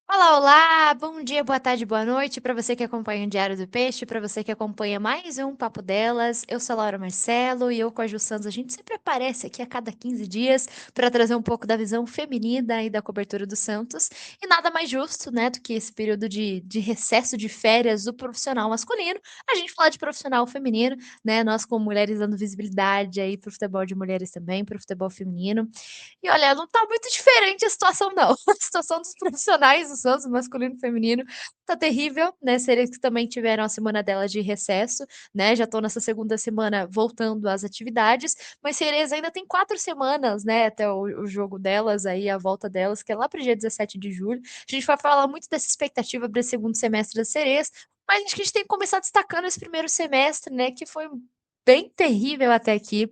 Olá, olá! Bom dia, boa tarde, boa noite para você que acompanha o Diário do Peixe, para você que acompanha mais um Papo Delas. Eu sou a Laura Marcelo e eu com a Ju Santos, a gente sempre aparece aqui a cada 15 dias para trazer um pouco da visão feminina e da cobertura do Santos. E nada mais justo, né, do que esse período de recesso de férias do profissional masculino, a gente falar de profissional feminino, né? Nós como mulheres dando visibilidade aí para o futebol de mulheres também, para o futebol feminino. E olha, não tá muito diferente a situação não. A situação dos profissionais do Santos, masculino e feminino, tá terrível, né, sereias que também tiveram a semana delas de recesso, né, já estão nessa segunda semana voltando às atividades, mas sereias ainda tem 4 semanas, né, até o jogo delas aí, a volta delas, que é lá para o dia 17 de julho. A gente vai falar muito dessa expectativa para esse segundo semestre das sereias, mas acho que a gente tem que começar destacando esse primeiro semestre, né, que foi bem terrível até aqui.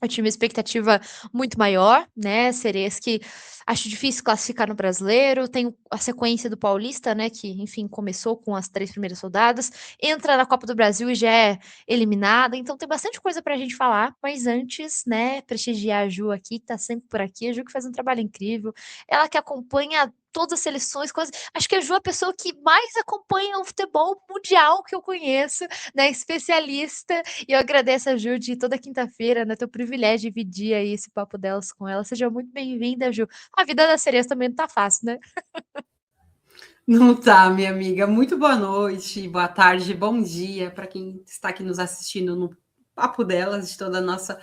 Eu tinha uma expectativa muito maior, né, sereias que acho difícil classificar no Brasileiro, tem a sequência do Paulista, né, que, enfim, começou com as 3 primeiras rodadas, entra na Copa do Brasil e já é eliminada, então tem bastante coisa pra gente falar, mas antes, né, prestigiar a Ju aqui, que tá sempre por aqui, a Ju que faz um trabalho incrível, ela que acompanha todas as seleções, coisas, acho que a Ju é a pessoa que mais acompanha o futebol mundial que eu conheço, né, especialista, e eu agradeço a Ju de toda quinta-feira, né, ter o privilégio de dividir aí esse papo delas com ela. Seja muito bem-vinda, Ju. A vida das sereias também não tá fácil, né? Não tá, minha amiga. Muito boa noite, boa tarde, bom dia para quem está aqui nos assistindo no Papo Delas, de toda a nossa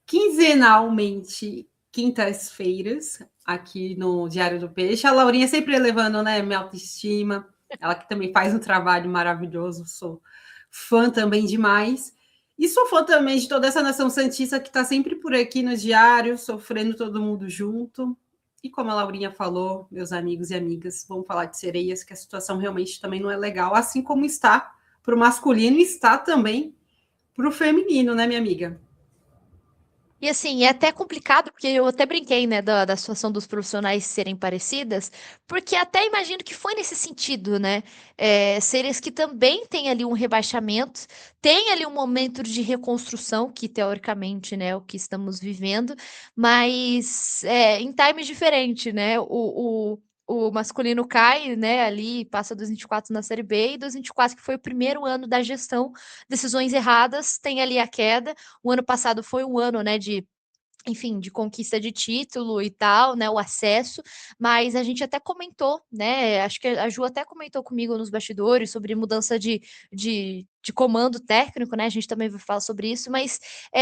quinzenalmente quintas-feiras, aqui no Diário do Peixe. A Laurinha sempre elevando, né, minha autoestima. Ela que também faz um trabalho maravilhoso, sou fã também demais. E sou fã também de toda essa nação santista que está sempre por aqui no Diário, sofrendo todo mundo junto. E como a Laurinha falou, meus amigos e amigas, vamos falar de sereias, que a situação realmente também não é legal, assim como está para o masculino, está também para o feminino, né, minha amiga? E assim, é até complicado, porque eu até brinquei, né, da situação dos profissionais serem parecidas, porque até imagino que foi nesse sentido, né? Seres que também têm ali um rebaixamento, tem ali um momento de reconstrução, que teoricamente, né, é o que estamos vivendo, mas em times diferentes, né? O masculino cai, né, ali, passa dos 24 na Série B, e dos 24, que foi o primeiro ano da gestão, decisões erradas, tem ali a queda. O ano passado foi um ano, né, de enfim, de conquista de título e tal, né, o acesso, mas a gente até comentou, né, acho que a Ju até comentou comigo nos bastidores sobre mudança de comando técnico, né, a gente também vai falar sobre isso, mas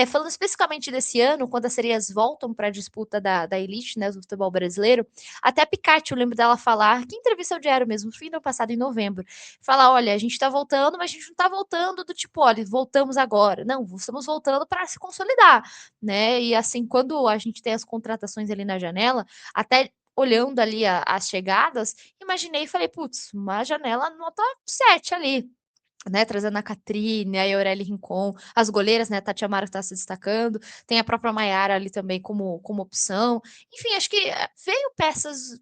falando especificamente desse ano, quando as sereias voltam para a disputa da elite, né, do futebol brasileiro, até a Picatti, eu lembro dela falar, que entrevista ao Diário mesmo, no fim do ano passado, em novembro, falar, olha, a gente tá voltando, mas a gente não tá voltando do tipo, olha, voltamos agora, não, estamos voltando para se consolidar, né? E assim, quando a gente tem as contratações ali na janela, até olhando ali as chegadas, imaginei e falei, putz, uma janela nota 7 ali, né, trazendo a Catrine, a Aureli Rincon, as goleiras, né, a Tati Amaro está se destacando, tem a própria Maiara ali também como opção. Enfim, acho que veio peças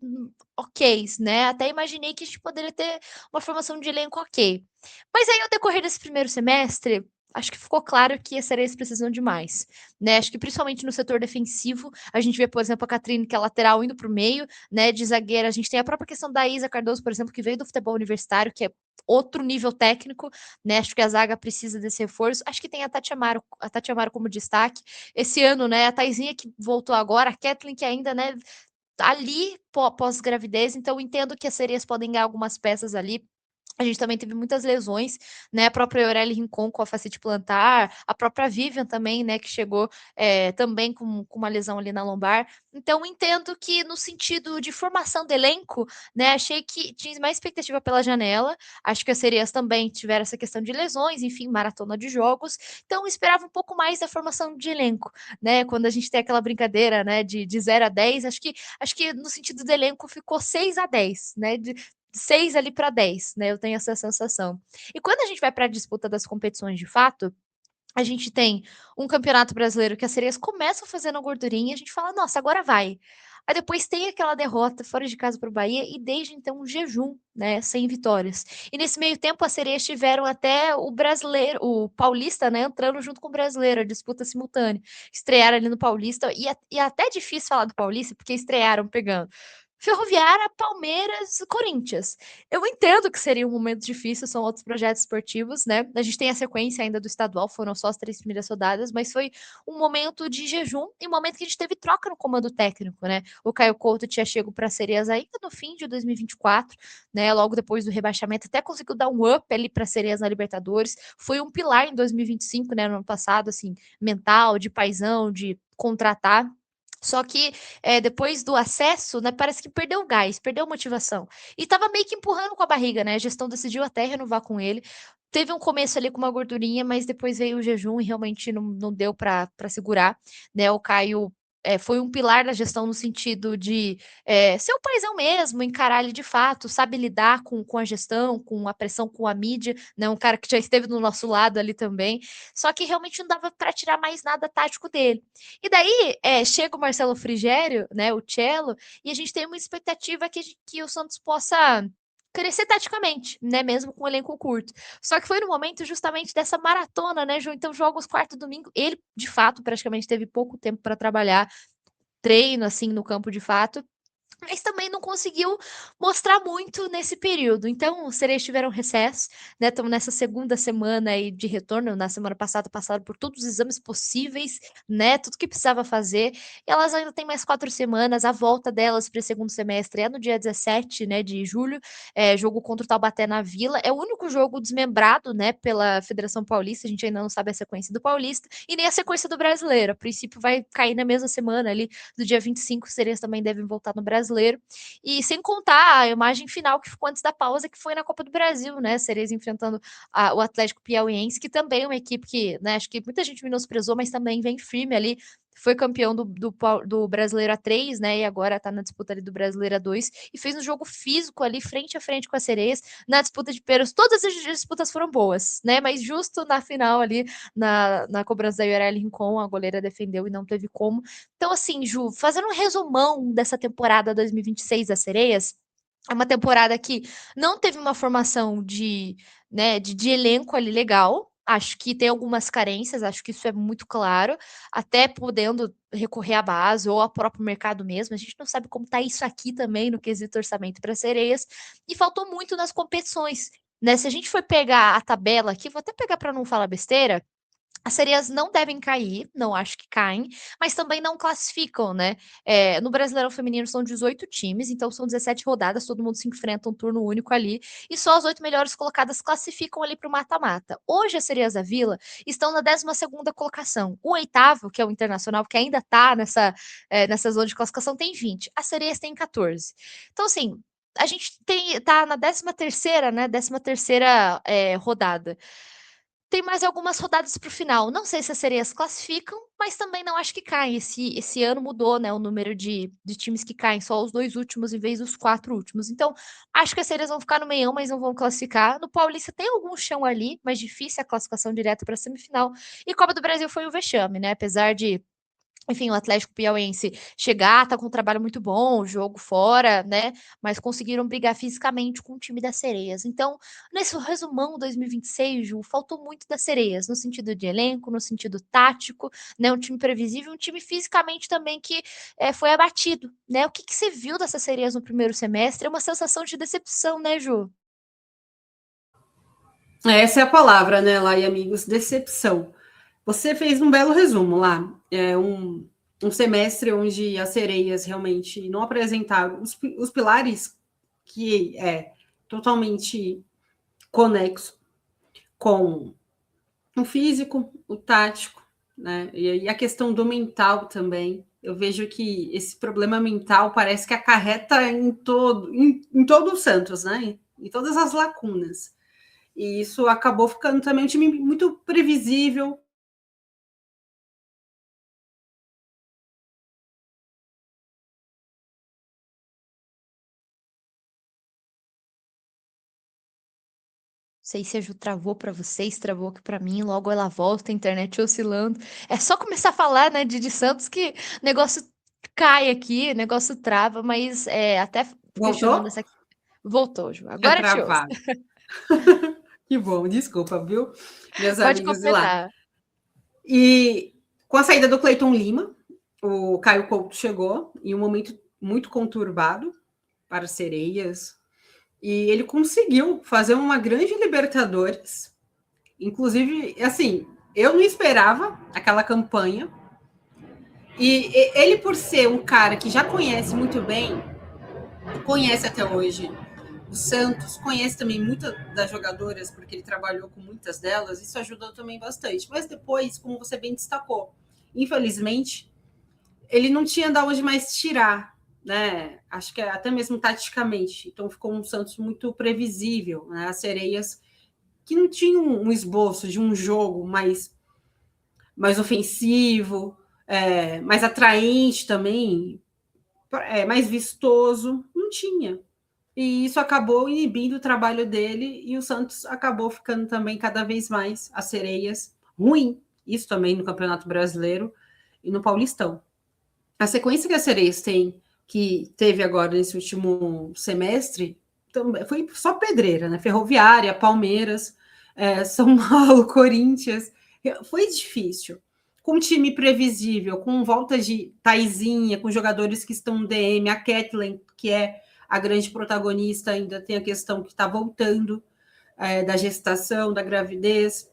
ok, né? Até imaginei que a gente poderia ter uma formação de elenco ok. Mas aí, ao decorrer desse primeiro semestre, acho que ficou claro que as sereias precisam de mais, né? Acho que principalmente no setor defensivo, a gente vê, por exemplo, a Catrine, que é lateral, indo para o meio, né? De zagueira, a gente tem a própria questão da Isa Cardoso, por exemplo, que veio do futebol universitário, que é outro nível técnico, né? Acho que a zaga precisa desse reforço. Acho que tem a Tati Amaro como destaque. Esse ano, né? A Taizinha que voltou agora, a Kathleen que ainda, né? Ali pós-gravidez, então entendo que as sereias podem ganhar algumas peças ali. A gente também teve muitas lesões, né? A própria Aureli Rincon com a fascite plantar, a própria Vivian também, né? Que chegou também com uma lesão ali na lombar. Então, entendo que no sentido de formação do elenco, né? Achei que tinha mais expectativa pela janela. Acho que as sereias também tiveram essa questão de lesões, enfim, maratona de jogos. Então, esperava um pouco mais da formação de elenco, né? Quando a gente tem aquela brincadeira, né? De 0 a 10, acho que no sentido do elenco ficou 6 a 10, né? 6 ali para 10, né? Eu tenho essa sensação. E quando a gente vai para a disputa das competições de fato, a gente tem um campeonato brasileiro que as sereias começam fazendo a gordurinha, a gente fala, nossa, agora vai. Aí depois tem aquela derrota fora de casa para o Bahia e desde então um jejum, né, sem vitórias. E nesse meio tempo as sereias tiveram até o brasileiro, o paulista, né, entrando junto com o brasileiro, a disputa simultânea. Estrearam ali no Paulista e até é difícil falar do Paulista porque estrearam pegando Ferroviária, Palmeiras, Corinthians. Eu entendo que seria um momento difícil, são outros projetos esportivos, né? A gente tem a sequência ainda do estadual, foram só as 3 primeiras rodadas, mas foi um momento de jejum e um momento que a gente teve troca no comando técnico, né? O Caio Couto tinha chego para Sereias ainda no fim de 2024, né? Logo depois do rebaixamento, até conseguiu dar um up ali para Sereias na Libertadores. Foi um pilar em 2025, né? No ano passado, assim, mental, de paisão, de contratar. Só que depois do acesso, né, parece que perdeu o gás, perdeu a motivação. E tava meio que empurrando com a barriga, né? A gestão decidiu até renovar com ele. Teve um começo ali com uma gordurinha, mas depois veio o jejum e realmente não deu para segurar, né? O Caio foi um pilar da gestão no sentido de ser o paizão mesmo, encarar ele de fato, sabe lidar com a gestão, com a pressão, com a mídia, né? Um cara que já esteve do nosso lado ali também. Só que realmente não dava para tirar mais nada tático dele. E daí chega o Marcelo Frigério, né, o Cello, e a gente tem uma expectativa que o Santos possa crescer taticamente, né, mesmo com o elenco curto. Só que foi no momento justamente dessa maratona, né, Ju? Então, jogos quarto e domingo, ele, de fato, praticamente teve pouco tempo para trabalhar, treino, assim, no campo de fato, mas também não conseguiu mostrar muito nesse período. Então, os Sereias tiveram recesso, né? Estamos nessa segunda semana aí de retorno. Na semana passada passaram por todos os exames possíveis, né? Tudo que precisava fazer. E elas ainda têm mais 4 semanas. A volta delas para o segundo semestre é no dia 17, né, de julho. Jogo contra o Taubaté na Vila. É o único jogo desmembrado, né, pela Federação Paulista. A gente ainda não sabe a sequência do Paulista e nem a sequência do Brasileiro. A princípio vai cair na mesma semana ali, do dia 25, os Sereias também devem voltar no Brasileiro. E sem contar a imagem final que ficou antes da pausa, que foi na Copa do Brasil, né? Sereias enfrentando o Atlético Piauiense, que também é uma equipe que, né, acho que muita gente menosprezou, mas também vem firme ali. Foi campeão do Brasileiro A3, né? E agora tá na disputa ali do Brasileiro A2. E fez um jogo físico ali, frente a frente com as Sereias, na disputa de pênaltis. Todas as disputas foram boas, né? Mas justo na final ali, na cobrança da Yoreli Rincon, a goleira defendeu e não teve como. Então, assim, Ju, fazendo um resumão dessa temporada 2026 das Sereias, é uma temporada que não teve uma formação né, de elenco ali legal. Acho que tem algumas carências, acho que isso é muito claro, até podendo recorrer à base ou ao próprio mercado mesmo. A gente não sabe como tá isso aqui também no quesito orçamento para Sereias, e faltou muito nas competições. Né? Se a gente for pegar a tabela aqui, vou até pegar para não falar besteira, as Sereias não devem cair, não acho que caem, mas também não classificam, né? No Brasileirão Feminino são 18 times, então são 17 rodadas, todo mundo se enfrenta um turno único ali, e só as 8 melhores colocadas classificam ali para o mata-mata. Hoje as Sereias da Vila estão na 12ª colocação. O oitavo, que é o Internacional, que ainda está nessa zona de classificação, tem 20. As Sereias têm 14. Então, assim, a gente tá na 13ª, né? 13ª rodada. Tem mais algumas rodadas para o final. Não sei se as Sereias classificam, mas também não acho que caem. Esse ano mudou, né, o número de times que caem, só os 2 últimos em vez dos 4 últimos. Então, acho que as Sereias vão ficar no meião, mas não vão classificar. No Paulista tem algum chão ali, mas difícil a classificação direta para a semifinal. E Copa do Brasil foi um vexame, né? Apesar de, enfim, o Atlético Piauiense chegar, tá com um trabalho muito bom, jogo fora, né? Mas conseguiram brigar fisicamente com o time das Sereias. Então, nesse resumão 2026, Ju, faltou muito das Sereias, no sentido de elenco, no sentido tático, né? Um time previsível, um time fisicamente também que foi abatido, né? O que você viu dessas Sereias no primeiro semestre? É uma sensação de decepção, né, Ju? Essa é a palavra, né, lá e amigos, decepção. Você fez um belo resumo lá. É um semestre onde as Sereias realmente não apresentaram os pilares que é totalmente conexo com o físico, o tático, né? E a questão do mental também. Eu vejo que esse problema mental parece que acarreta em todo o Santos, né? Em todas as lacunas. E isso acabou ficando também um time muito previsível. Sei se a Ju travou para vocês, travou aqui para mim, logo ela volta, a internet oscilando. É só começar a falar, né, de Santos que o negócio cai aqui, o negócio trava, mas até questionando Voltou? essa. Voltou, Ju. Tinha Agora te ouço. travado. Que bom, desculpa, viu, meus Pode amigos de lá. completar. E com a saída do Cleiton Lima, o Caio Couto chegou em um momento muito conturbado, para as Sereias, e ele conseguiu fazer uma grande Libertadores. Inclusive, assim, eu não esperava aquela campanha. E ele, por ser um cara que já conhece muito bem, conhece até hoje o Santos, conhece também muitas das jogadoras, porque ele trabalhou com muitas delas, isso ajudou também bastante. Mas depois, como você bem destacou, infelizmente, ele não tinha de onde mais tirar, né? Acho que até mesmo taticamente. Então ficou um Santos muito previsível, né? As Sereias que não tinham um esboço de um jogo mais ofensivo, mais atraente também, mais vistoso, não tinha. E isso acabou inibindo o trabalho dele e o Santos acabou ficando também cada vez mais as Sereias ruim. Isso também no Campeonato Brasileiro e no Paulistão. A sequência que a Sereias que teve agora nesse último semestre, foi só pedreira, né? Ferroviária, Palmeiras, São Paulo, Corinthians. Foi difícil. Com um time previsível, com volta de Taizinha, com jogadores que estão no DM, a Kathleen, que é a grande protagonista, ainda tem a questão que está voltando da gestação, da gravidez.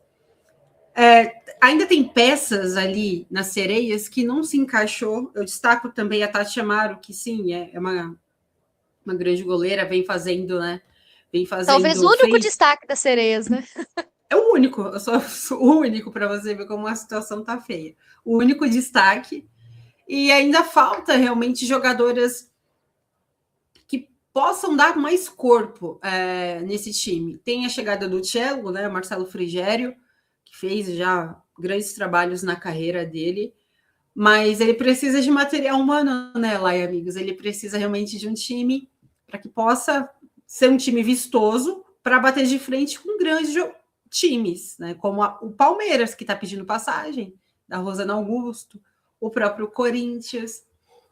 Ainda tem peças ali nas Sereias que não se encaixou. Eu destaco também a Tati Amaro, que sim, é uma grande goleira, vem fazendo, né? Talvez o único destaque das Sereias, né? É o único, eu sou o único para você ver como a situação tá feia. O único destaque. E ainda falta realmente jogadoras que possam dar mais corpo nesse time. Tem a chegada do Cello, né? Marcelo Frigério, que fez já grandes trabalhos na carreira dele, mas ele precisa de material humano, né, Lai, amigos? Ele precisa realmente de um time para que possa ser um time vistoso para bater de frente com grandes times, né? Como o Palmeiras, que está pedindo passagem, da Rosana Augusto, o próprio Corinthians,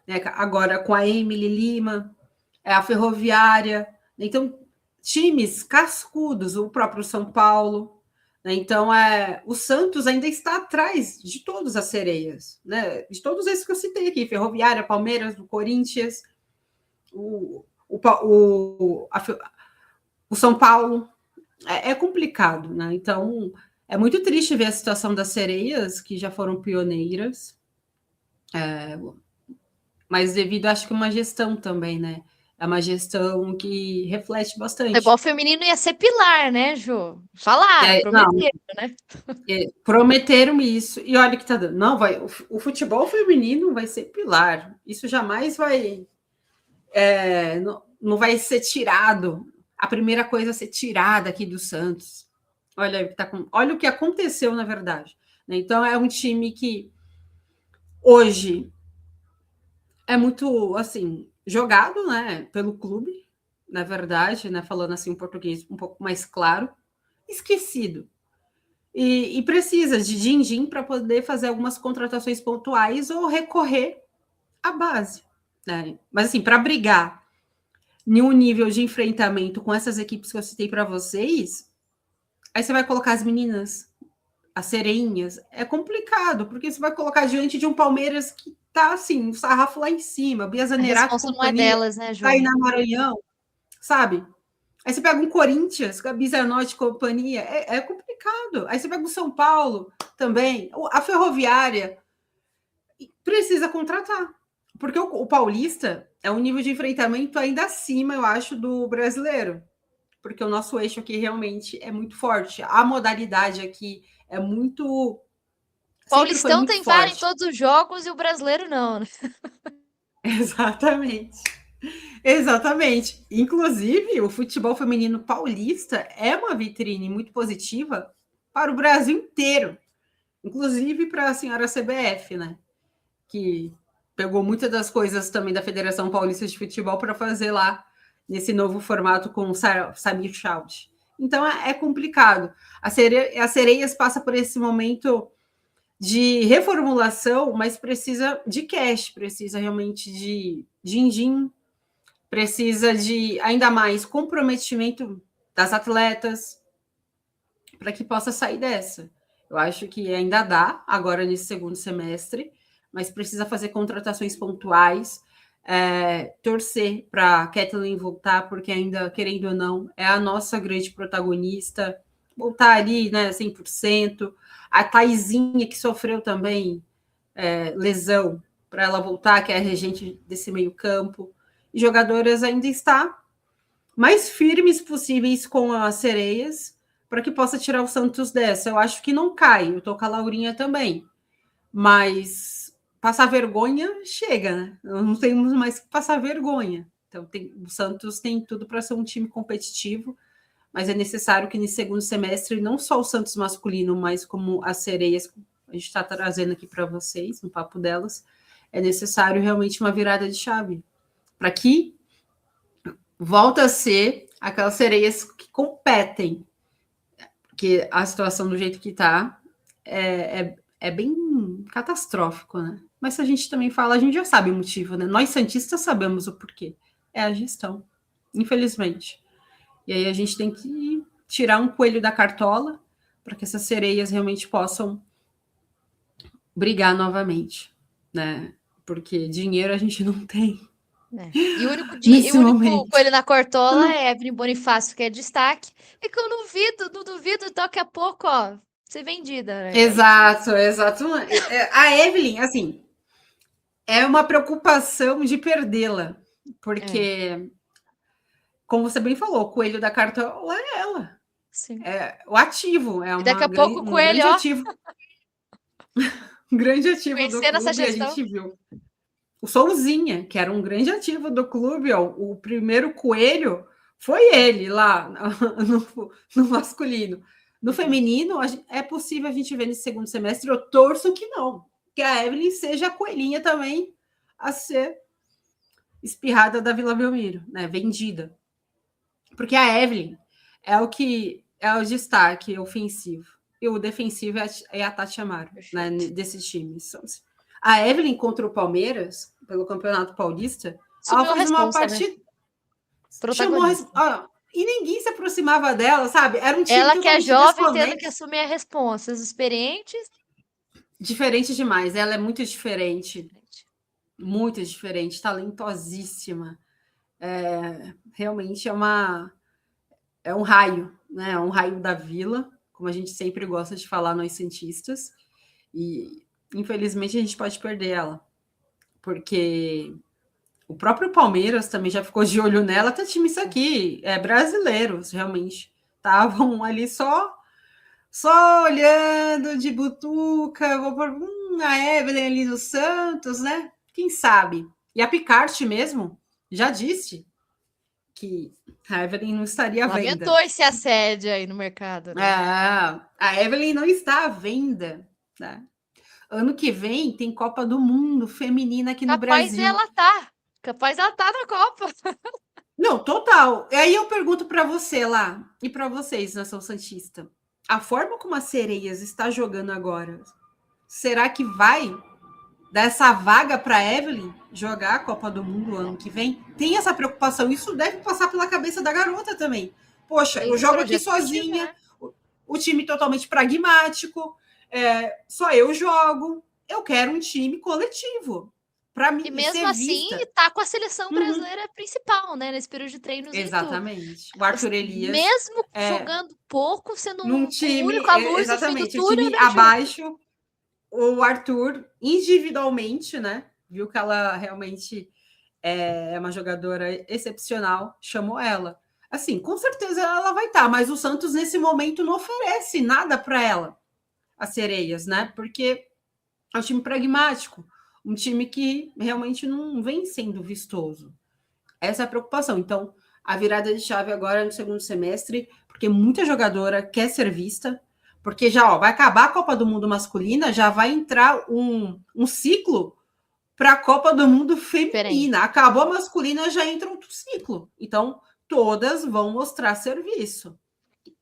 né? Agora com a Emily Lima, a Ferroviária. Então, times cascudos, o próprio São Paulo. Então, o Santos ainda está atrás de todas as Sereias, né? De todos esses que eu citei aqui: Ferroviária, Palmeiras, do Corinthians, o São Paulo. É complicado, né? Então, é muito triste ver a situação das Sereias, que já foram pioneiras, mas devido, acho que, uma gestão também, né? É uma gestão que reflete O bastante. futebol feminino ia ser pilar, né, Ju? Falaram, prometeram, né? Prometeram isso, e olha que tá dando. Não, o futebol feminino vai ser pilar. Isso jamais vai. Não vai ser tirado. A primeira coisa a ser tirada aqui do Santos. Olha o que aconteceu, na verdade. Então, é um time que hoje é muito assim jogado, né, pelo clube, na verdade, né, falando assim um português um pouco mais claro, esquecido. E precisa de din-din para poder fazer algumas contratações pontuais ou recorrer à base, né? Mas assim, para brigar em um nível de enfrentamento com essas equipes que eu citei para vocês, aí você vai colocar as meninas, as sereinhas, é complicado, porque você vai colocar diante de um Palmeiras que tá assim, o sarrafo lá em cima, Bia A Zanerato e resposta não é companhia, delas, né, tá aí Ju? na Maranhão, sabe? Aí você pega um Corinthians, com a Bizanotti e companhia, é complicado. Aí você pega o São Paulo também, a Ferroviária, precisa contratar. Porque o paulista é um nível de enfrentamento ainda acima, eu acho, do brasileiro. Porque o nosso eixo aqui realmente é muito forte. A modalidade aqui é muito. Sempre foi Paulistão muito tem VAR em forte. todos os jogos e o brasileiro não, né? Exatamente. Exatamente. Inclusive, o futebol feminino paulista é uma vitrine muito positiva para o Brasil inteiro, inclusive para a senhora CBF, né? Que pegou muitas das coisas também da Federação Paulista de Futebol para fazer lá nesse novo formato com o Samir Chaud. Então é complicado. As Sereias passa por esse momento de reformulação, mas precisa de cash, precisa realmente de din-din, precisa de ainda mais comprometimento das atletas para que possa sair dessa. Eu acho que ainda dá agora nesse segundo semestre, mas precisa fazer contratações pontuais, torcer para a Kathleen voltar, porque ainda, querendo ou não, é a nossa grande protagonista, voltar ali, né, 100%. A Taizinha, que sofreu também lesão, para ela voltar, que é a regente desse meio campo. E jogadoras ainda está mais firmes possíveis com as sereias, para que possa tirar o Santos dessa. Eu acho que não cai, eu tô com a Laurinha também. Mas passar vergonha chega, né? Não temos mais que passar vergonha. Então, o Santos tem tudo para ser um time competitivo, mas é necessário que no segundo semestre, não só o Santos masculino, mas como as sereias, a gente está trazendo aqui para vocês, no papo delas, é necessário realmente uma virada de chave para que volta a ser aquelas sereias que competem, porque a situação do jeito que está é bem catastrófico, né? Mas se a gente também fala, a gente já sabe o motivo, né? Nós santistas sabemos o porquê. É a gestão, infelizmente. E aí a gente tem que tirar um coelho da cartola para que essas sereias realmente possam brigar novamente, né? Porque dinheiro a gente não tem. E o Nesse único momento. coelho na cartola é Evelyn Bonifácio, que é destaque. E que eu não duvido, daqui a pouco, ó, ser vendida, né? Exato, exato. A Evelyn, assim, é uma preocupação de perdê-la, É, porque, como você bem falou, o coelho da cartola é ela. sim. É o ativo, é E daqui a pouco o um coelho, grande ó, ativo, um grande ativo do conhecendo essa clube, a gestão. gente viu. O Souzinha, que era um grande ativo do clube, ó, o primeiro coelho foi ele lá no masculino. No Verdade. feminino, é possível a gente ver nesse segundo semestre, eu torço que não, que a Evelyn seja a coelhinha também a ser espirrada da Vila Belmiro, né, vendida. Porque a Evelyn é o que é o destaque ofensivo. E o defensivo é a Tati Amaro, né, Perfeito. desses times. A Evelyn contra o Palmeiras, pelo Campeonato Paulista, ela Sumiu a fez uma responsa, né? partida. Chamou. Protagonista. E ninguém se aproximava dela, sabe? Era um time Ela que é totalmente jovem tendo que desconexo. assumir a responsa. Os experientes. Diferente demais. Ela é muito diferente. Muito diferente. Talentosíssima. Realmente é um raio, né? É um raio da vila, como a gente sempre gosta de falar, nós cientistas. E, infelizmente, a gente pode perder ela. Porque o próprio Palmeiras também já ficou de olho nela. Tá time isso aqui, brasileiros, realmente. Estavam ali só olhando de butuca. Vou por a Evelyn ali do Santos, né? Quem sabe? E a Picarte mesmo já disse que a Evelyn não estaria à Lamentou venda. esse assédio aí no mercado, né? A Evelyn não está à venda. Né? Ano que vem tem Copa do Mundo feminina aqui no Capaz Brasil. ela tá. Capaz ela tá na Copa. Não, total. Aí eu pergunto para você lá e para vocês, Nação Santista, a forma como a Sereias está jogando agora, será que vai dar essa vaga para Evelyn jogar a Copa do Mundo ano que vem? Tem essa preocupação? Isso deve passar pela cabeça da garota também. Poxa, eu Esse jogo aqui projeto esportivo, sozinha, né? o time totalmente pragmático, só eu jogo. Eu quero um time coletivo para E mim mesmo ser assim, vista. tá com a seleção Uhum. brasileira principal, né? Nesse período de treinos e tudo. Exatamente. O Arthur Elias Mesmo jogando pouco, sendo num o time, único a luz no fim do exatamente, o túnel, time né, Ju? abaixo, o Arthur individualmente, né? Viu que ela realmente é uma jogadora excepcional, chamou ela. Assim, com certeza ela vai estar, mas o Santos nesse momento não oferece nada para ela, as sereias, né? Porque é um time pragmático, um time que realmente não vem sendo vistoso. Essa é a preocupação. Então, a virada de chave agora no segundo semestre, porque muita jogadora quer ser vista, porque já vai acabar a Copa do Mundo masculina, já vai entrar um ciclo para a Copa do Mundo feminina. Diferente. Acabou a masculina, já entra outro ciclo. Então, todas vão mostrar serviço.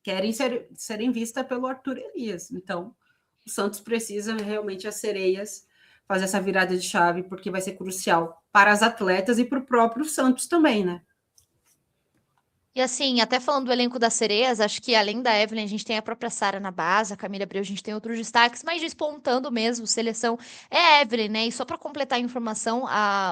Querem serem vistas pelo Arthur Elias. Então, o Santos precisa realmente as sereias fazer essa virada de chave, porque vai ser crucial para as atletas e para o próprio Santos também, né? E assim, até falando do elenco das Sereias, acho que além da Evelyn, a gente tem a própria Sara na base, a Camila Abreu, a gente tem outros destaques, mas despontando mesmo, seleção é a Evelyn, né? E só para completar a informação,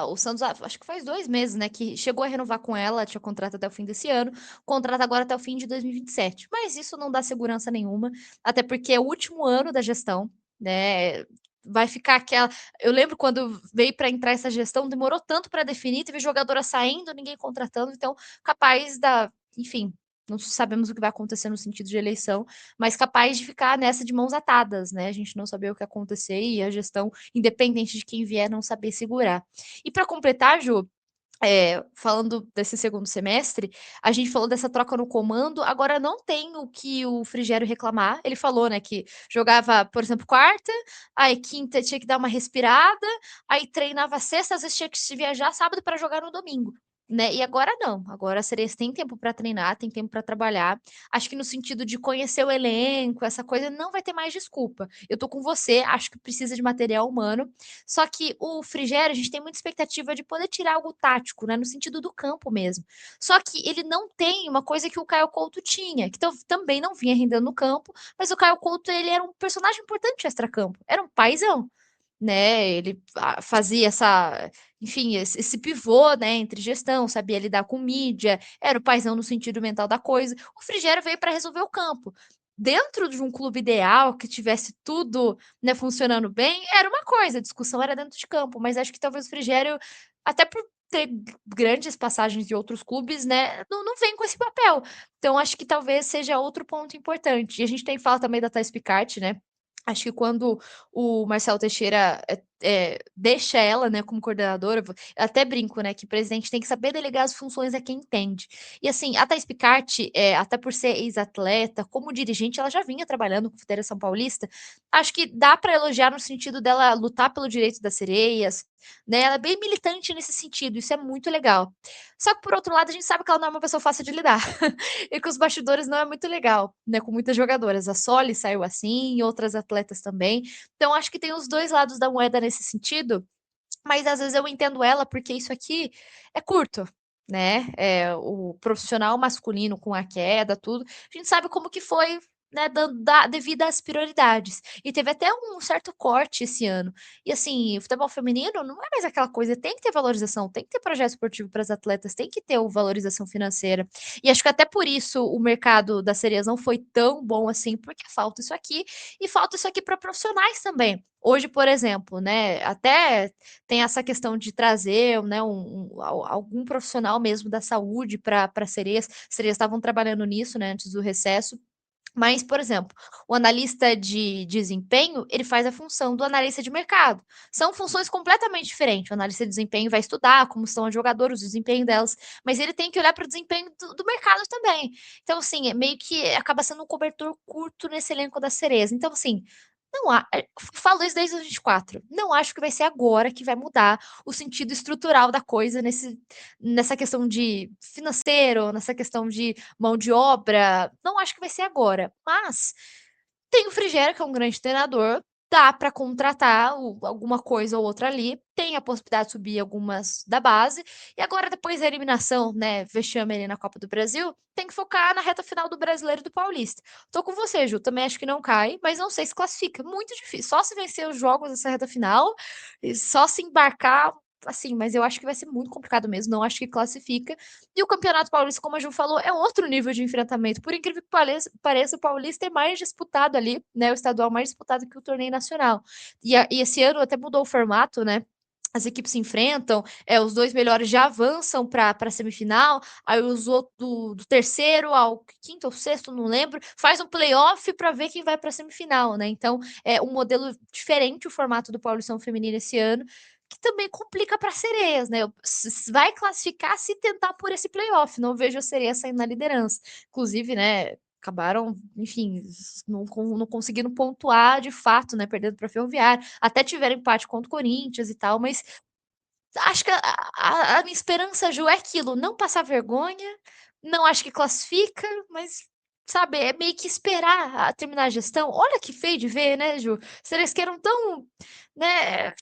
o Santos, acho que faz 2 meses, né, que chegou a renovar com ela, tinha contrato até o fim desse ano, contrato agora até o fim de 2027. Mas isso não dá segurança nenhuma, até porque é o último ano da gestão, né? Vai ficar aquela. Eu lembro quando veio para entrar essa gestão, demorou tanto para definir, teve jogadora saindo, ninguém contratando, então capaz da, enfim, não sabemos o que vai acontecer no sentido de eleição, mas capaz de ficar nessa de mãos atadas, né? A gente não saber o que acontecer e a gestão, independente de quem vier, não saber segurar. E para completar, Ju, falando desse segundo semestre, a gente falou dessa troca no comando, agora não tem o que o Frigério reclamar. Ele falou, né, que jogava, por exemplo, quarta, aí quinta tinha que dar uma respirada, aí treinava sexta, às vezes tinha que se viajar sábado para jogar no domingo. Né? E agora não, agora a Cerezo tem tempo para treinar, tem tempo para trabalhar. Acho que no sentido de conhecer o elenco, essa coisa, não vai ter mais desculpa. Eu tô com você, acho que precisa de material humano, só que o Frigério, a gente tem muita expectativa de poder tirar algo tático, né? No sentido do campo mesmo. Só que ele não tem uma coisa que o Caio Couto tinha, que também não vinha rendendo no campo, mas o Caio Couto, ele era um personagem importante extra-campo. Era um paizão, né? Ele fazia enfim, esse pivô, né, entre gestão, sabia lidar com mídia, era o paizão no sentido mental da coisa. O Frigério veio para resolver o campo. Dentro de um clube ideal que tivesse tudo, né, funcionando bem, era uma coisa, a discussão era dentro de campo, mas acho que talvez o Frigério, até por ter grandes passagens de outros clubes, né, não vem com esse papel. Então acho que talvez seja outro ponto importante. E a gente tem fala também da Thais Picarte, né? Acho que quando o Marcelo Teixeira deixa ela, né, como coordenadora, eu até brinco, né, que o presidente tem que saber delegar as funções a quem entende. E assim, a Thais Picarte, até por ser ex-atleta, como dirigente, ela já vinha trabalhando com a Federação Paulista. Acho que dá para elogiar no sentido dela lutar pelo direito das sereias, né? Ela é bem militante nesse sentido, isso é muito legal. Só que por outro lado, a gente sabe que ela não é uma pessoa fácil de lidar. E com os bastidores não é muito legal, né? Com muitas jogadoras. A Soli saiu assim, outras atletas também. Então, acho que tem os dois lados da moeda nesse sentido, mas às vezes eu entendo ela porque isso aqui é curto, né? O profissional masculino com a queda, tudo. A gente sabe como que foi, né, devido às prioridades. E teve até um certo corte esse ano. E assim, o futebol feminino não é mais aquela coisa, tem que ter valorização, tem que ter projeto esportivo para as atletas, tem que ter valorização financeira. E acho que até por isso o mercado das sereias não foi tão bom assim, porque falta isso aqui e falta isso aqui para profissionais também. Hoje, por exemplo, né, até tem essa questão de trazer, né, algum profissional mesmo da saúde para sereias. Sereias estavam trabalhando nisso, né, antes do recesso. Mas, por exemplo, o analista de desempenho, ele faz a função do analista de mercado. São funções completamente diferentes. O analista de desempenho vai estudar como são as jogadoras, o desempenho delas, mas ele tem que olhar para o desempenho do mercado também. Então, assim, é meio que acaba sendo um cobertor curto nesse elenco da Cereza. Então, assim, não há, falo isso desde os 24. Não acho que vai ser agora que vai mudar o sentido estrutural da coisa nessa questão de financeiro, nessa questão de mão de obra. Não acho que vai ser agora. Mas tem o Frigério, que é um grande treinador. Dá para contratar alguma coisa ou outra ali. Tem a possibilidade de subir algumas da base. E agora, depois da eliminação, né? Vexame ali na Copa do Brasil, tem que focar na reta final do Brasileiro e do Paulista. Tô com você, Ju. Também acho que não cai, mas não sei se classifica. Muito difícil. Só se vencer os jogos dessa reta final, e só se embarcar assim, mas eu acho que vai ser muito complicado mesmo, não acho que classifica. E o Campeonato Paulista, como a Ju falou, é outro nível de enfrentamento. Por incrível que pareça, o Paulista é mais disputado ali, né? O estadual mais disputado que o torneio nacional. E esse ano até mudou o formato, né? As equipes se enfrentam, os dois melhores já avançam para a semifinal, aí os outros do terceiro ao quinto ou sexto, não lembro, faz um playoff para ver quem vai para a semifinal, né? Então é um modelo diferente o formato do Paulistão Feminino esse ano, que também complica para sereias, né? Vai classificar se tentar por esse playoff. Não vejo a sereia saindo na liderança. Inclusive, né? Acabaram, enfim, não conseguindo pontuar de fato, né? Perdendo para a Ferroviária. Até tiveram empate contra o Corinthians e tal, mas acho que a minha esperança, Ju, é aquilo: não passar vergonha. Não acho que classifica, mas sabe, é meio que esperar terminar a gestão. Olha que feio de ver, né, Ju? Se eles queiram tão, né,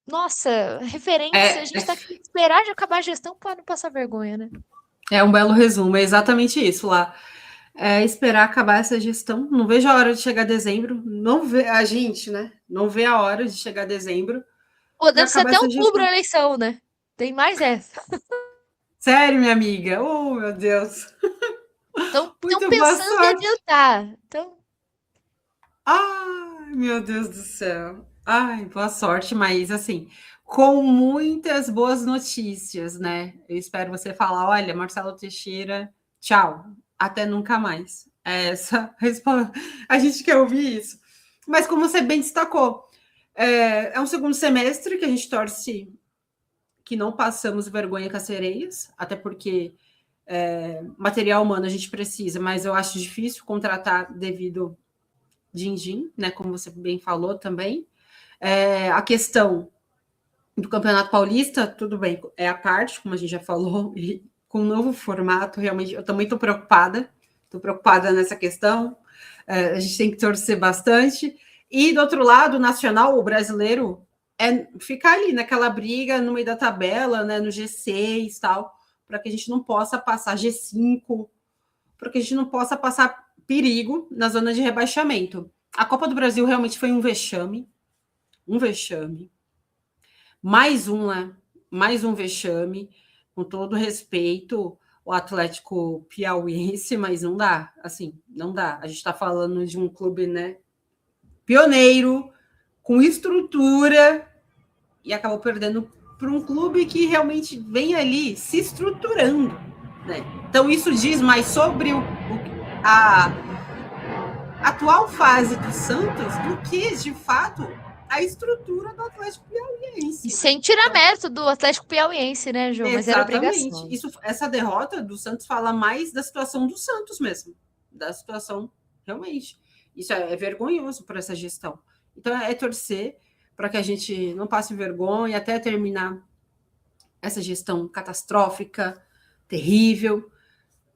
nossa, referência, a É, gente tá aqui esperar de acabar a gestão para não passar vergonha, né? É um belo resumo, é exatamente isso lá. É esperar acabar essa gestão. Não vejo a hora de chegar dezembro. Não vê a gente, né? Não vê a hora de chegar dezembro para Podendo ser acabar até essa outubro a gestão. eleição, né? Tem mais essa. Sério, minha amiga. Oh, meu Deus. Estão Muito boa pensando em sorte. adiantar. Então, Ai, meu Deus do céu. Ai, boa sorte, mas assim, com muitas boas notícias, né? Eu espero você falar: olha, Marcelo Teixeira, tchau, até nunca mais. Essa resposta. A gente quer ouvir isso. Mas como você bem destacou, é um segundo semestre que a gente torce que não passamos vergonha com as sereias, até porque material humano a gente precisa, mas eu acho difícil contratar devido din-din, né? Como você bem falou também. A questão do Campeonato Paulista, tudo bem, é a parte, como a gente já falou, e com o novo formato, realmente, eu também estou preocupada nessa questão. A gente tem que torcer bastante. E do outro lado, o nacional, o brasileiro, é ficar ali naquela briga no meio da tabela, né, no G6 e tal, para que a gente não possa passar G5, para que a gente não possa passar perigo na zona de rebaixamento. A Copa do Brasil realmente foi um vexame, um vexame. Mais um, né? Mais um vexame, com todo respeito, o Atlético Piauiense, mas não dá, assim, não dá. A gente está falando de um clube, né, pioneiro, com estrutura, e acabou perdendo para um clube que realmente vem ali se estruturando, né? Então isso diz mais sobre a atual fase do Santos do que, de fato, a estrutura do Atlético e Piauiense. sem tirar Então, mérito do Atlético Piauiense, né, Ju? Mas era exatamente. obrigação. Essa derrota do Santos fala mais da situação do Santos mesmo, da situação realmente. Isso é vergonhoso por essa gestão. Então é torcer para que a gente não passe vergonha até terminar essa gestão catastrófica, terrível,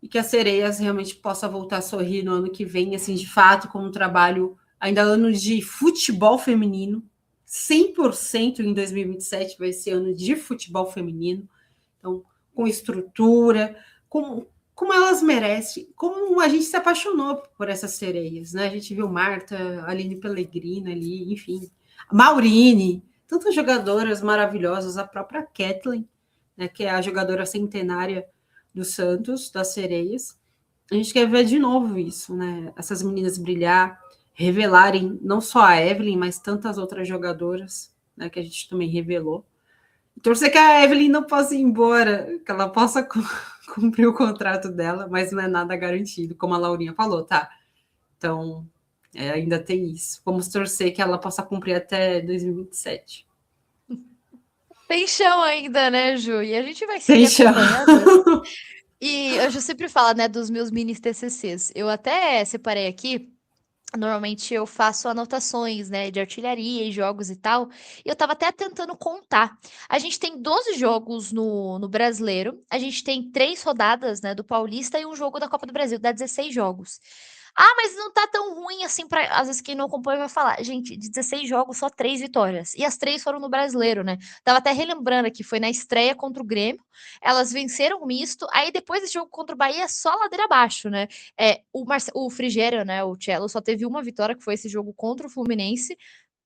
e que as sereias realmente possa voltar a sorrir no ano que vem, assim, de fato, com um trabalho ainda ano de futebol feminino. 100% em 2027 vai ser ano de futebol feminino. Então, com estrutura, como elas merecem, como a gente se apaixonou por essas sereias, né? A gente viu Marta, Aline Pellegrina ali, enfim, Maurine, tantas jogadoras maravilhosas, a própria Kathleen, né, que é a jogadora centenária do Santos, das sereias. A gente quer ver de novo isso, né? Essas meninas brilhar, revelarem não só a Evelyn, mas tantas outras jogadoras, né, que a gente também revelou. Torcer que a Evelyn não possa ir embora, que ela possa cumprir o contrato dela, mas não é nada garantido, como a Laurinha falou, tá? Então, ainda tem isso. Vamos torcer que ela possa cumprir até 2027. Tem chão ainda, né, Ju? E a gente vai seguir Tem chão. acompanhando. E eu já sempre falo, né, dos meus mini TCCs. Eu até separei aqui. Normalmente eu faço anotações, né, de artilharia e jogos e tal. E eu tava até tentando contar. A gente tem 12 jogos no Brasileiro. A gente tem 3 rodadas, né, do Paulista e um jogo da Copa do Brasil. Dá 16 jogos. Ah, mas não tá tão ruim assim para às vezes quem não acompanha vai falar, gente, de 16 jogos só 3 vitórias. E as 3 foram no Brasileiro, né? Tava até relembrando aqui, foi na estreia contra o Grêmio, elas venceram o misto, aí depois desse jogo contra o Bahia, só ladeira abaixo, né? O Frigério, né, o Cello, só teve uma vitória, que foi esse jogo contra o Fluminense,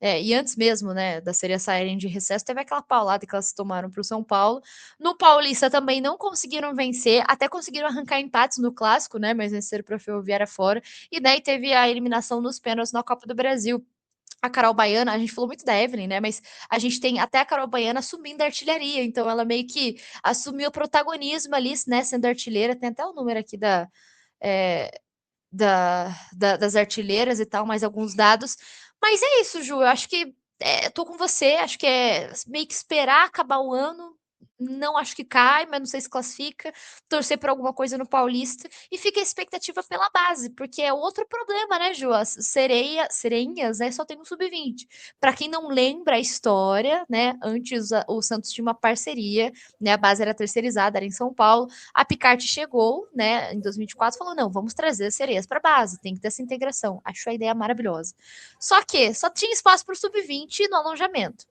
e antes mesmo, né, da série saírem de recesso, teve aquela paulada que elas tomaram para o São Paulo. No Paulista também não conseguiram vencer, até conseguiram arrancar empates no Clássico, né, mas venceram para a Ferroviária fora. E daí teve a eliminação nos pênaltis na Copa do Brasil. A Carol Baiana, a gente falou muito da Evelyn, né? Mas a gente tem até a Carol Baiana assumindo a artilharia, então ela meio que assumiu o protagonismo ali, né? Sendo artilheira, tem até o número aqui é, das artilheiras e tal, mais alguns dados. Mas é isso, Ju. Eu acho que tô com você. Acho que é meio que esperar acabar o ano. Não acho que cai, mas não sei se classifica. Torcer por alguma coisa no Paulista. E fica a expectativa pela base, porque é outro problema, né, Ju? As sereinhas, né, só tem um sub-20. Para quem não lembra a história, né, antes o Santos tinha uma parceria, né, a base era terceirizada, era em São Paulo. A Picard chegou, né, em 2024, falou: não, vamos trazer as sereias para a base, tem que ter essa integração. Achou a ideia maravilhosa. Só que só tinha espaço para o sub-20 no alongamento.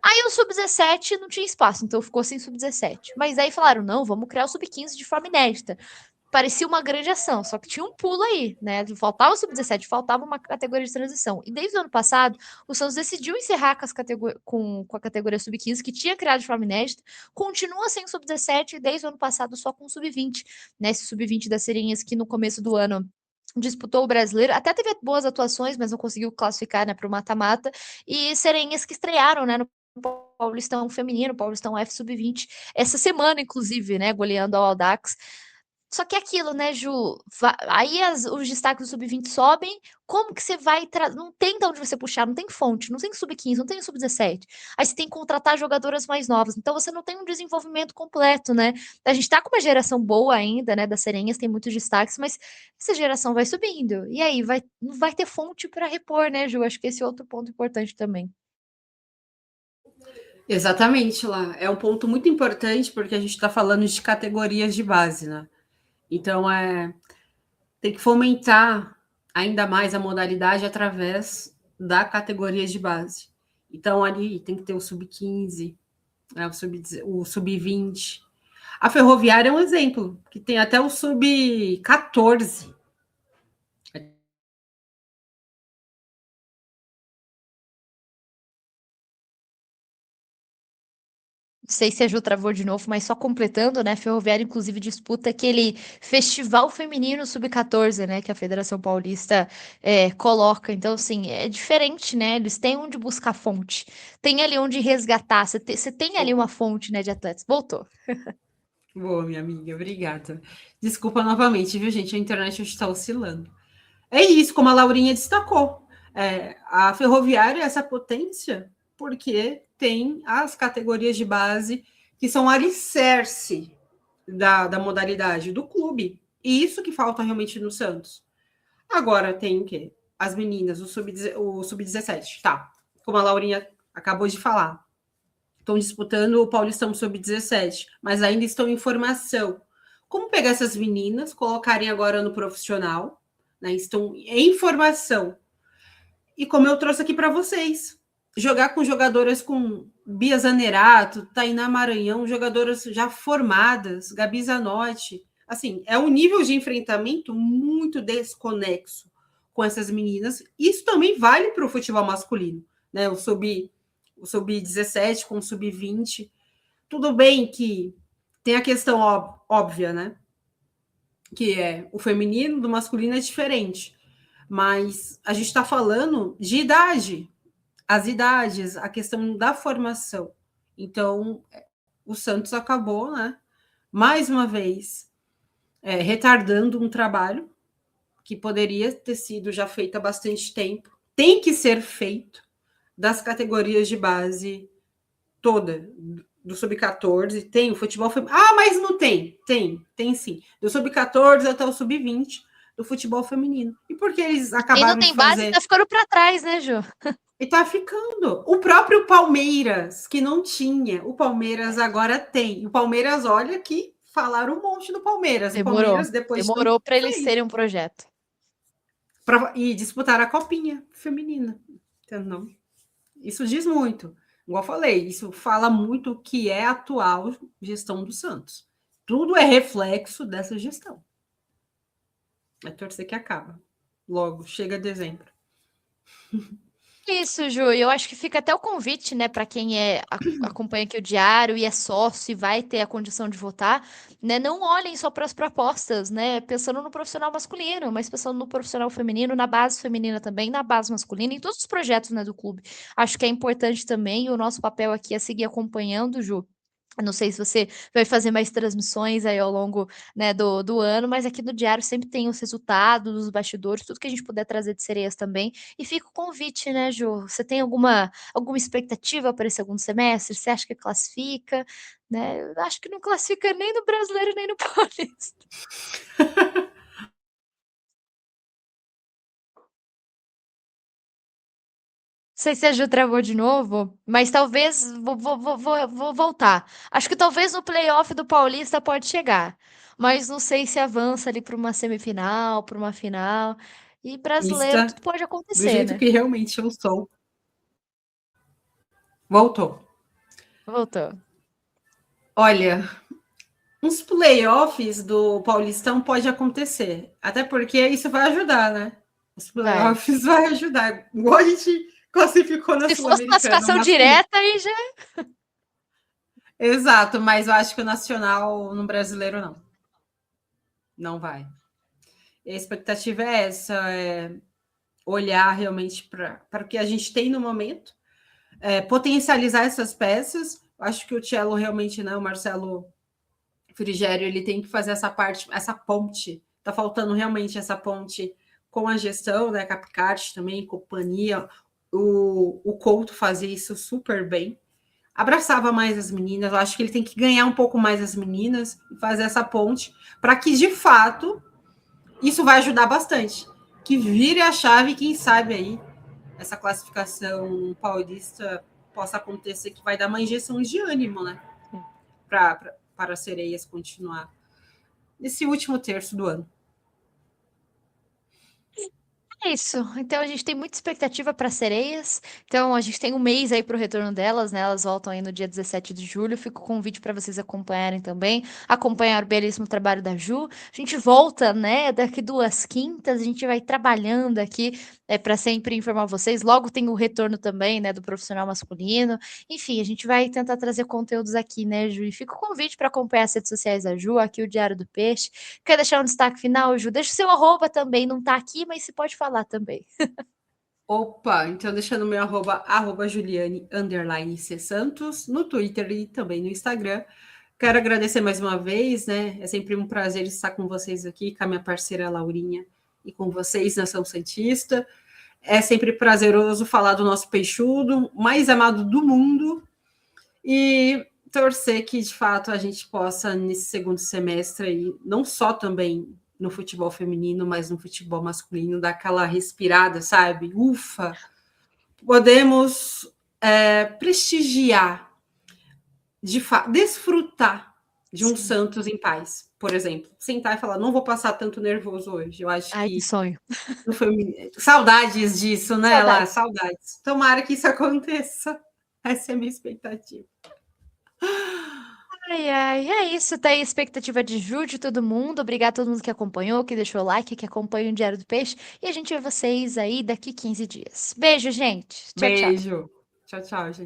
Aí o sub-17 não tinha espaço, então ficou sem sub-17. Mas aí falaram, não, vamos criar o sub-15 de forma inédita. Parecia uma grande ação, só que tinha um pulo aí, né? Faltava o sub-17, faltava uma categoria de transição. E desde o ano passado, o Santos decidiu encerrar com a categoria sub-15, que tinha criado de forma inédita, continua sem sub-17 e desde o ano passado só com o sub-20, né? Esse sub-20 das Serinhas que no começo do ano disputou o brasileiro, até teve boas atuações, mas não conseguiu classificar, né, para o mata-mata, e Serenhas que estrearam, né, no Paulistão Feminino, Paulistão F Sub-20, essa semana, inclusive, né, goleando ao Audax. Só que é aquilo, né, Ju? Aí os destaques do sub-20 sobem. Como que você vai. Não tem de onde você puxar, não tem fonte, não tem sub-15, não tem sub-17. Aí você tem que contratar jogadoras mais novas. Então você não tem um desenvolvimento completo, né? A gente tá com uma geração boa ainda, né? Das Serenhas, tem muitos destaques, mas essa geração vai subindo. E aí não vai ter fonte para repor, né, Ju? Acho que esse é outro ponto importante também. Exatamente, lá. É um ponto muito importante porque a gente está falando de categorias de base, né? Então, tem que fomentar ainda mais a modalidade através da categoria de base. Então, ali tem que ter o sub-15, né, o sub-20. A Ferroviária é um exemplo, que tem até o sub-14. Não sei se a Ju travou de novo, mas só completando, né? Ferroviária, inclusive, disputa aquele Festival Feminino Sub-14, né? Que a Federação Paulista coloca. Então, assim, é diferente, né? Eles têm onde buscar fonte. Tem ali onde resgatar. Você tem ali uma fonte, né, de atletas. Voltou. Boa, minha amiga, obrigada. Desculpa novamente, viu, gente? A internet hoje está oscilando. É isso, como a Laurinha destacou. A Ferroviária é essa potência porque tem as categorias de base que são alicerce da modalidade do clube. E isso que falta realmente no Santos. Agora tem o quê? As meninas, o sub-17, tá. Como a Laurinha acabou de falar. Estão disputando o Paulistão sub-17, mas ainda estão em formação. Como pegar essas meninas, colocarem agora no profissional, né? Estão em formação. E como eu trouxe aqui para vocês, jogar com jogadoras com Bia Zanerato, Tainá Maranhão, jogadoras já formadas, Gabi Zanotti. Assim, é um nível de enfrentamento muito desconexo com essas meninas. Isso também vale para o futebol masculino, né? O sub-17 com o sub-20. Tudo bem que tem a questão óbvia, né? Que é o feminino do masculino é diferente. Mas a gente está falando de idade, as idades, a questão da formação. Então, o Santos acabou, né? Mais uma vez, retardando um trabalho que poderia ter sido já feito há bastante tempo. Tem que ser feito das categorias de base toda, do sub-14, tem o futebol feminino. Ah, mas não tem. Tem sim. Do sub-14 até o sub-20 do futebol feminino. E por que eles Quem não acabaram de tem base fazer? tá ficando para trás, né, Ju? E tá ficando. O próprio Palmeiras, que não tinha, o Palmeiras agora tem. O Palmeiras, olha que falaram um monte do Palmeiras. O Demorou. Palmeiras, depois de Demorou tanto para eles fez. terem um projeto. E disputar a copinha feminina. Entendeu? Isso diz muito. Igual eu falei, isso fala muito o que é a atual gestão do Santos. Tudo é reflexo dessa gestão. É torcer que acaba. Logo, chega dezembro. Isso, Ju, eu acho que fica até o convite, né, para quem acompanha aqui o diário e é sócio e vai ter a condição de votar, né, não olhem só para as propostas, né, pensando no profissional masculino, mas pensando no profissional feminino, na base feminina também, na base masculina, em todos os projetos, né, do clube. Acho que é importante também, e o nosso papel aqui é seguir acompanhando, Ju. Eu não sei se você vai fazer mais transmissões aí ao longo, né, do ano, mas aqui no diário sempre tem os resultados, os bastidores, tudo que a gente puder trazer de Sereias também. E fica o convite, né, Ju? Você tem alguma expectativa para esse segundo semestre? Você acha que classifica? Né? Eu acho que não classifica nem no Brasileiro, nem no Paulista. Não sei se a Ju travou de novo, mas talvez vou voltar. Acho que talvez no playoff do Paulista pode chegar, mas não sei se avança ali para uma semifinal, para uma final. E brasileiro Vista tudo pode do acontecer, jeito né? que realmente eu sou. Voltou. Voltou. Olha, uns playoffs do Paulistão pode acontecer. Até porque isso vai ajudar, né? Os Vai. playoffs vai ajudar. Igual a gente classificou na Se fosse Sul-Americana classificação masculina. direta, aí já. Exato, mas eu acho que o Nacional no brasileiro não. Não vai. A expectativa é essa, é olhar realmente para o que a gente tem no momento, potencializar essas peças. Acho que o Cello realmente, né, o Marcelo Frigério, ele tem que fazer essa parte, essa ponte. Está faltando realmente essa ponte com a gestão, né, com a Picard também, companhia. O Couto fazia isso super bem. Abraçava mais as meninas. Eu acho que ele tem que ganhar um pouco mais as meninas e fazer essa ponte para que, de fato, isso vai ajudar bastante. Que vire a chave, quem sabe aí, essa classificação paulista possa acontecer, que vai dar uma injeção de ânimo, né? Para as sereias continuar nesse último terço do ano. É isso. Então a gente tem muita expectativa para sereias. Então a gente tem um mês aí para o retorno delas, né? Elas voltam aí no dia 17 de julho. Fica o convite para vocês acompanharem também, acompanhar o belíssimo trabalho da Ju. A gente volta, né? Daqui 2 quintas, a gente vai trabalhando aqui para sempre informar vocês. Logo tem o retorno também, né, do profissional masculino. Enfim, a gente vai tentar trazer conteúdos aqui, né, Ju? E fica o convite para acompanhar as redes sociais da Ju, aqui o Diário do Peixe. Quer deixar um destaque final, Ju? Deixa o seu arroba também, não tá aqui, mas você pode falar também. Opa, então deixando meu arroba Juliane _C Santos, no Twitter e também no Instagram. Quero agradecer mais uma vez, né? É sempre um prazer estar com vocês aqui, com a minha parceira Laurinha e com vocês, Nação Santista. É sempre prazeroso falar do nosso peixudo, mais amado do mundo, e torcer que, de fato, a gente possa, nesse segundo semestre, aí, não só também no futebol feminino, mas no futebol masculino, dar aquela respirada, sabe? Ufa! Podemos prestigiar, desfrutar de um Sim. Santos em paz, por exemplo. Sentar e falar, não vou passar tanto nervoso hoje. Eu acho Ai, que que sonho. saudades disso, né, lá? Saudade. Saudades. Tomara que isso aconteça. Essa é a minha expectativa. Ai, ai, é isso. Tá aí a expectativa de Ju, de todo mundo. Obrigada a todo mundo que acompanhou, que deixou o like, que acompanha o Diário do Peixe. E a gente vê vocês aí daqui 15 dias. Beijo, gente. Tchau, tchau. Beijo. Tchau, tchau, gente.